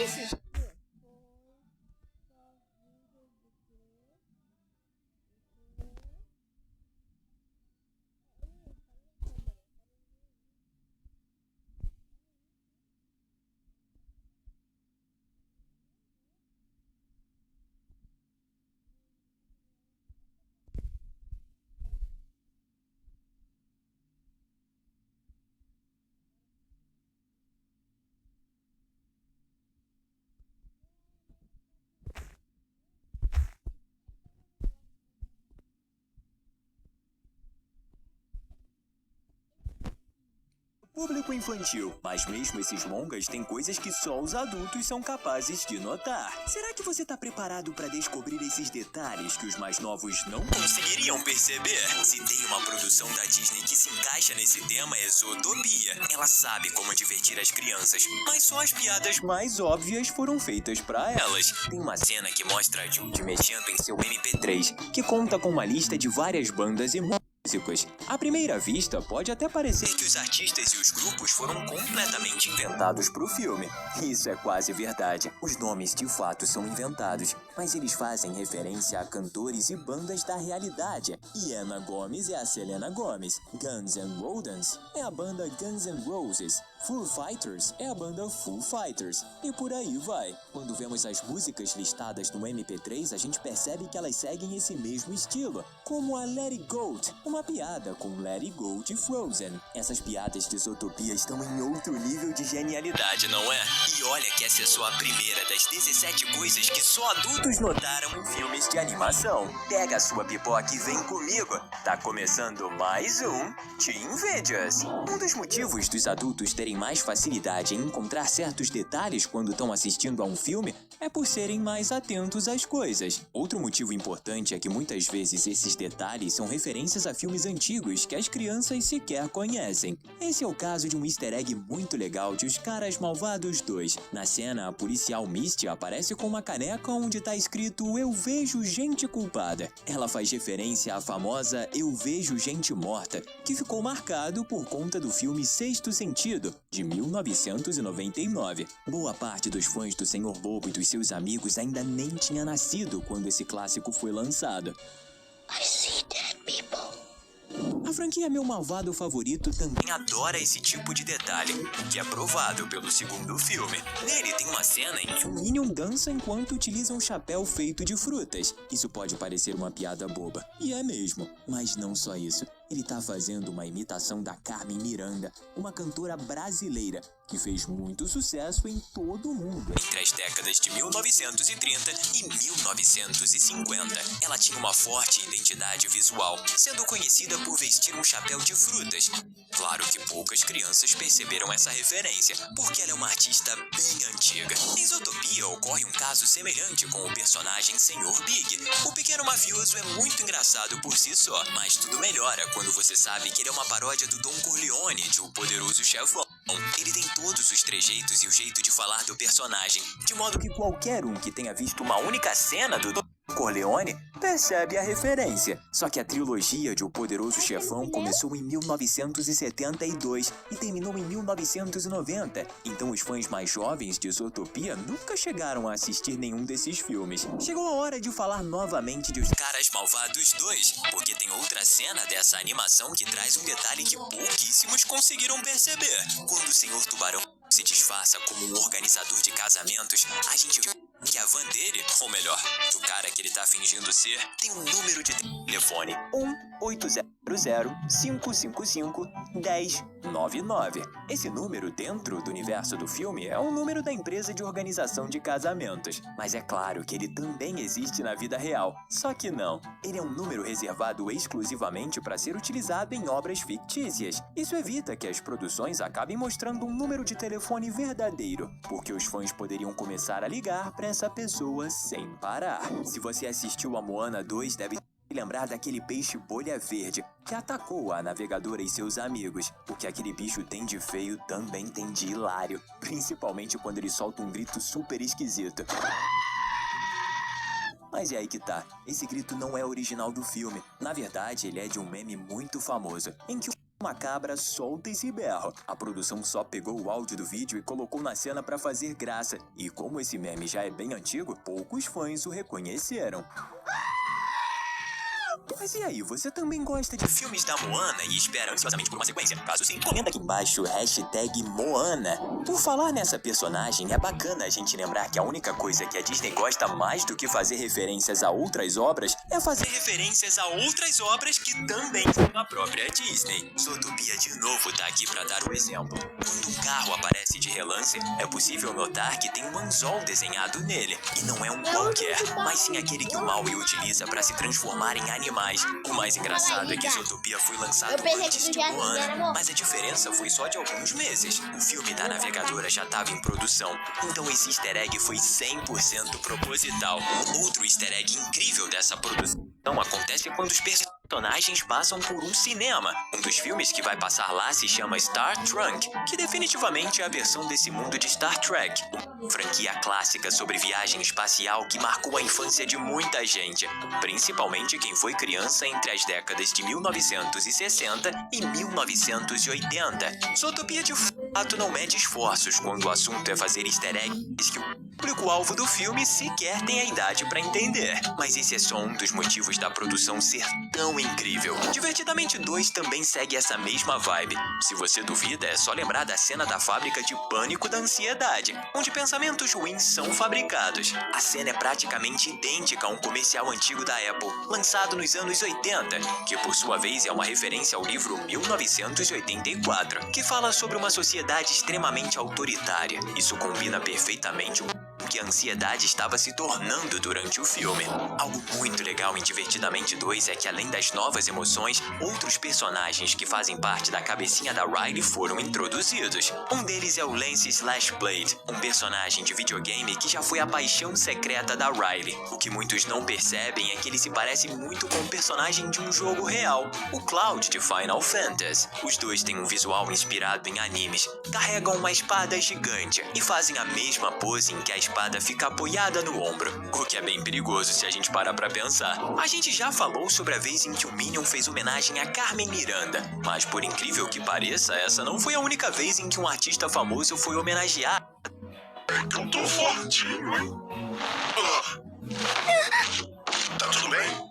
isso? Público infantil, mas mesmo esses longas têm coisas que só os adultos são capazes de notar. Será que você tá preparado para descobrir esses detalhes que os mais novos não conseguiriam perceber? Se tem uma produção da Disney que se encaixa nesse tema é Zootopia. Ela sabe como divertir as crianças, mas só as piadas mais óbvias foram feitas para elas. Tem uma cena que mostra a Judy mexendo em seu MP3, que conta com uma lista de várias bandas e músicos. À primeira vista, pode até parecer que os artistas e os grupos foram completamente inventados para o filme. Isso é quase verdade. Os nomes de fato são inventados, mas eles fazem referência a cantores e bandas da realidade. E Ana Gomes é a Selena Gomez. Guns N' Roses é a banda Guns N' Roses. Foo Fighters é a banda Foo Fighters. E por aí vai. Quando vemos as músicas listadas no MP3, a gente percebe que elas seguem esse mesmo estilo, como a Let It Go, uma piada com Let It Go de Frozen. Essas piadas de Zootopia estão em outro nível de genialidade, não é? E olha que essa é só a primeira das 17 coisas que só adultos notaram em filmes de animação. Pega a sua pipoca e vem comigo. Tá começando mais um Teen Videos. Um dos motivos dos adultos terem mais facilidade em encontrar certos detalhes quando estão assistindo a um filme é por serem mais atentos às coisas. Outro motivo importante é que muitas vezes esses detalhes são referências a filmes antigos que as crianças sequer conhecem. Esse é o caso de um easter egg muito legal de Os Caras Malvados 2. Na cena, a policial Misty aparece com uma caneca onde tá escrito "Eu vejo gente culpada". Ela faz referência à famosa "Eu vejo gente morta", que ficou marcado por conta do filme Sexto Sentido, de 1999. Boa parte dos fãs do Senhor Bobo e dos seus amigos ainda nem tinha nascido quando esse clássico foi lançado. I see dead people. A franquia Meu Malvado Favorito também adora esse tipo de detalhe, que é provado pelo segundo filme. Nele tem uma cena em que um Minion dança enquanto utiliza um chapéu feito de frutas. Isso pode parecer uma piada boba, e é mesmo, mas não só isso. Ele tá fazendo uma imitação da Carmen Miranda, uma cantora brasileira que fez muito sucesso em todo o mundo. Entre as décadas de 1930 e 1950, ela tinha uma forte identidade visual, sendo conhecida por vestir um chapéu de frutas. Claro que poucas crianças perceberam essa referência, porque ela é uma artista bem antiga. Em Zootopia ocorre um caso semelhante com o personagem Sr. Big. O pequeno mafioso é muito engraçado por si só, mas tudo melhora quando você sabe que ele é uma paródia do Don Corleone, de O Poderoso Chefão. Ele tem todos os trejeitos e o jeito de falar do personagem, de modo que qualquer um que tenha visto uma única cena do Don Corleone percebe a referência. Só que a trilogia de O Poderoso Chefão começou em 1972 e terminou em 1990. Então os fãs mais jovens de Zootopia nunca chegaram a assistir nenhum desses filmes. Chegou a hora de falar novamente de Os Caras Malvados 2, porque tem outra cena dessa animação que traz um detalhe que pouquíssimos conseguiram perceber. Quando o Senhor Tubarão se disfarça como um organizador de casamentos, a gente vê que a van dele, ou melhor, do cara que ele tá fingindo ser, tem um número de telefone: 1-800-555-1099. Esse número, dentro do universo do filme, é um número da empresa de organização de casamentos. Mas é claro que ele também existe na vida real. Só que não. Ele é um número reservado exclusivamente para ser utilizado em obras fictícias. Isso evita que as produções acabem mostrando um número de telefone verdadeiro, porque os fãs poderiam começar a ligar para essa pessoa sem parar. Se você assistiu a Moana 2, deve lembrar daquele peixe bolha verde que atacou a navegadora e seus amigos. O que aquele bicho tem de feio também tem de hilário, principalmente quando ele solta um grito super esquisito. Mas é aí que tá, esse grito não é original do filme. Na verdade, ele é de um meme muito famoso, em que uma cabra solta e se berra. A produção só pegou o áudio do vídeo e colocou na cena pra fazer graça. E como esse meme já é bem antigo, poucos fãs o reconheceram. Mas e aí, você também gosta de filmes da Moana e espera ansiosamente por uma sequência? Caso sim, comenta aqui embaixo #Moana. Por falar nessa personagem, é bacana a gente lembrar que a única coisa que a Disney gosta mais do que fazer referências a outras obras é fazer referências a outras obras que também são da própria Disney. Zootopia de novo tá aqui pra dar o exemplo. Quando um carro aparece de relance, é possível notar que tem um anzol desenhado nele. E não é um qualquer, mas sim aquele que o Maui utiliza pra se transformar em animais. O mais engraçado é que Zootopia foi lançado antes de Moana, mas a diferença foi só de alguns meses. O filme da navegadora já estava em produção, então esse easter egg foi 100% proposital. Outro easter egg incrível dessa produção acontece quando os personagens passam por um cinema. Um dos filmes que vai passar lá se chama Star Trunk, que definitivamente é a versão desse mundo de Star Trek, uma franquia clássica sobre viagem espacial que marcou a infância de muita gente, principalmente quem foi criança entre as décadas de 1960 e 1980. Zootopia de fato não mede esforços quando o assunto é fazer easter eggs que o público-alvo do filme sequer tem a idade pra entender. Mas esse é só um dos motivos da produção ser tão incrível. Divertidamente 2 também segue essa mesma vibe. Se você duvida, é só lembrar da cena da fábrica de Pânico da Ansiedade, onde pensamentos ruins são fabricados. A cena é praticamente idêntica a um comercial antigo da Apple, lançado nos anos 80, que por sua vez é uma referência ao livro 1984, que fala sobre uma sociedade extremamente autoritária. Isso combina perfeitamente com o que a ansiedade estava se tornando durante o filme. Algo muito legal em Divertidamente 2 é que, além das novas emoções, outros personagens que fazem parte da cabecinha da Riley foram introduzidos. Um deles é o Lance Slashblade, um personagem de videogame que já foi a paixão secreta da Riley. O que muitos não percebem é que ele se parece muito com um personagem de um jogo real, o Cloud de Final Fantasy. Os dois têm um visual inspirado em animes, carregam uma espada gigante e fazem a mesma pose em que a espada fica apoiada no ombro, o que é bem perigoso se a gente parar pra pensar. A gente já falou sobre a vez em que o Minion fez homenagem a Carmen Miranda, mas por incrível que pareça, essa não foi a única vez em que um artista famoso foi homenageado. Eu tô fortinho, hein? Tá tudo bem?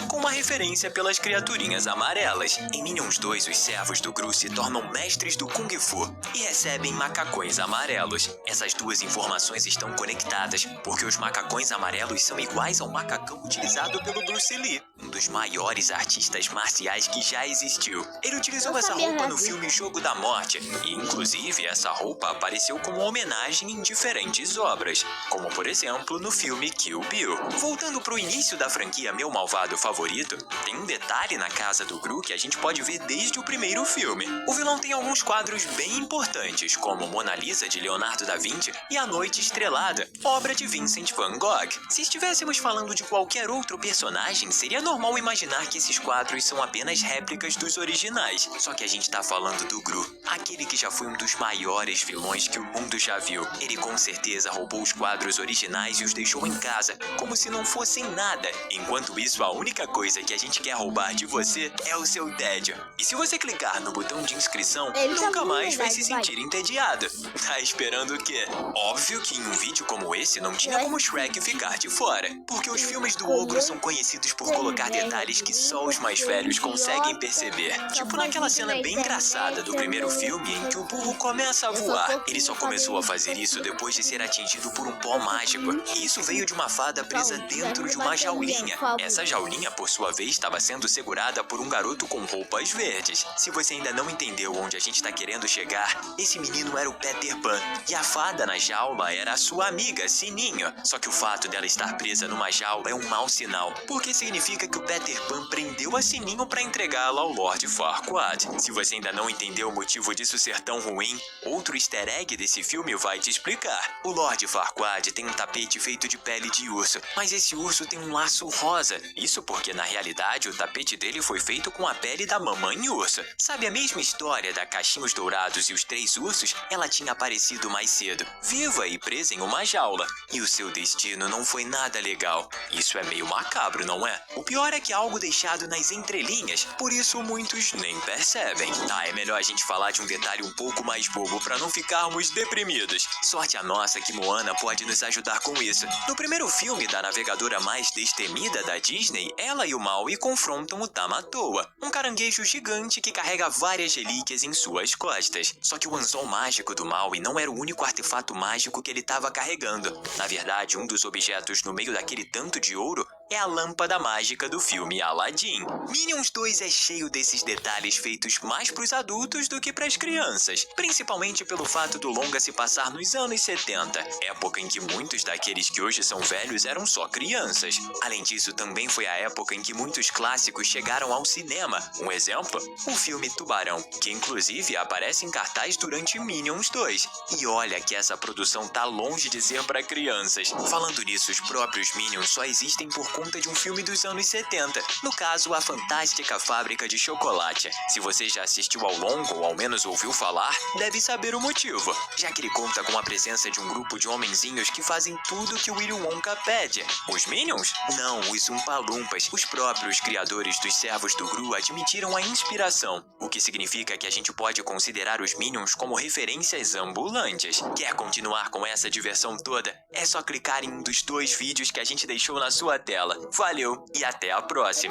Com uma referência pelas criaturinhas amarelas. Em Minions 2, os servos do Gru se tornam mestres do Kung Fu e recebem macacões amarelos. Essas duas informações estão conectadas, porque os macacões amarelos são iguais ao macacão utilizado pelo Bruce Lee, um dos maiores artistas marciais que já existiu. Ele utilizou essa roupa no filme Jogo da Morte, e inclusive essa roupa apareceu como homenagem em diferentes obras, como por exemplo no filme Kill Bill. Voltando pro início da franquia Meu Malvado Favorito, tem um detalhe na casa do Gru que a gente pode ver desde o primeiro filme. O vilão tem alguns quadros bem importantes, como Mona Lisa de Leonardo da Vinci e A Noite Estrelada, obra de Vincent van Gogh. Se estivéssemos falando de qualquer outro personagem, seria normal imaginar que esses quadros são apenas réplicas dos originais. Só que a gente tá falando do Gru, aquele que já foi um dos maiores vilões que o mundo já viu. Ele com certeza roubou os quadros originais e os deixou em casa, como se não fossem nada. Enquanto isso, a única coisa que a gente quer roubar de você é o seu tédio. E se você clicar no botão de inscrição, nunca mais vai se sentir entediado. Tá esperando o quê? Óbvio que em um vídeo como esse não tinha como Shrek ficar de fora, porque os filmes do Ogro são conhecidos por colocar detalhes que só os mais velhos conseguem perceber. Tipo naquela cena bem engraçada do primeiro filme em que o burro começa a voar. Ele só começou a fazer isso depois de ser atingido por um pó mágico. E isso veio de uma fada presa dentro de uma jaulinha. Essa jaulinha, por sua vez, estava sendo segurada por um garoto com roupas verdes. Se você ainda não entendeu onde a gente está querendo chegar, esse menino era o Peter Pan, e a fada na jaula era a sua amiga, Sininho. Só que o fato dela estar presa numa jaula é um mau sinal, porque significa que o Peter Pan prendeu a Sininho para entregá-la ao Lord Farquaad. Se você ainda não entendeu o motivo disso ser tão ruim, outro easter egg desse filme vai te explicar. O Lord Farquaad tem um tapete feito de pele de urso, mas esse urso tem um laço rosa. Isso porque, na realidade, o tapete dele foi feito com a pele da mamãe ursa. Sabe a mesma história da Caixinhos Dourados e os Três Ursos? Ela tinha aparecido mais cedo, viva e presa em uma jaula. E o seu destino não foi nada legal. Isso é meio macabro, não é? O pior pior é que é algo deixado nas entrelinhas, por isso muitos nem percebem. É melhor a gente falar de um detalhe um pouco mais bobo para não ficarmos deprimidos. Sorte a nossa que Moana pode nos ajudar com isso. No primeiro filme da navegadora mais destemida da Disney, ela e o Maui confrontam o Tamatoa, um caranguejo gigante que carrega várias relíquias em suas costas. Só que o anzol mágico do Maui não era o único artefato mágico que ele estava carregando. Na verdade, um dos objetos no meio daquele tanto de ouro é a lâmpada mágica do filme Aladdin. Minions 2 é cheio desses detalhes feitos mais pros adultos do que pras crianças, principalmente pelo fato do longa se passar nos anos 70, época em que muitos daqueles que hoje são velhos eram só crianças. Além disso, também foi a época em que muitos clássicos chegaram ao cinema. Um exemplo? O filme Tubarão, que inclusive aparece em cartaz durante Minions 2. E olha que essa produção tá longe de ser para crianças. Falando nisso, os próprios Minions só existem por conta de um filme dos anos 70, no caso, A Fantástica Fábrica de Chocolate. Se você já assistiu ao longo ou ao menos ouviu falar, deve saber o motivo, já que ele conta com a presença de um grupo de homenzinhos que fazem tudo que o Willy Wonka pede. Os Minions? Não, os Umpa-Lumpas. Os próprios criadores dos Servos do Gru admitiram a inspiração, o que significa que a gente pode considerar os Minions como referências ambulantes. Quer continuar com essa diversão toda? É só clicar em um dos 2 vídeos que a gente deixou na sua tela. Valeu e até a próxima!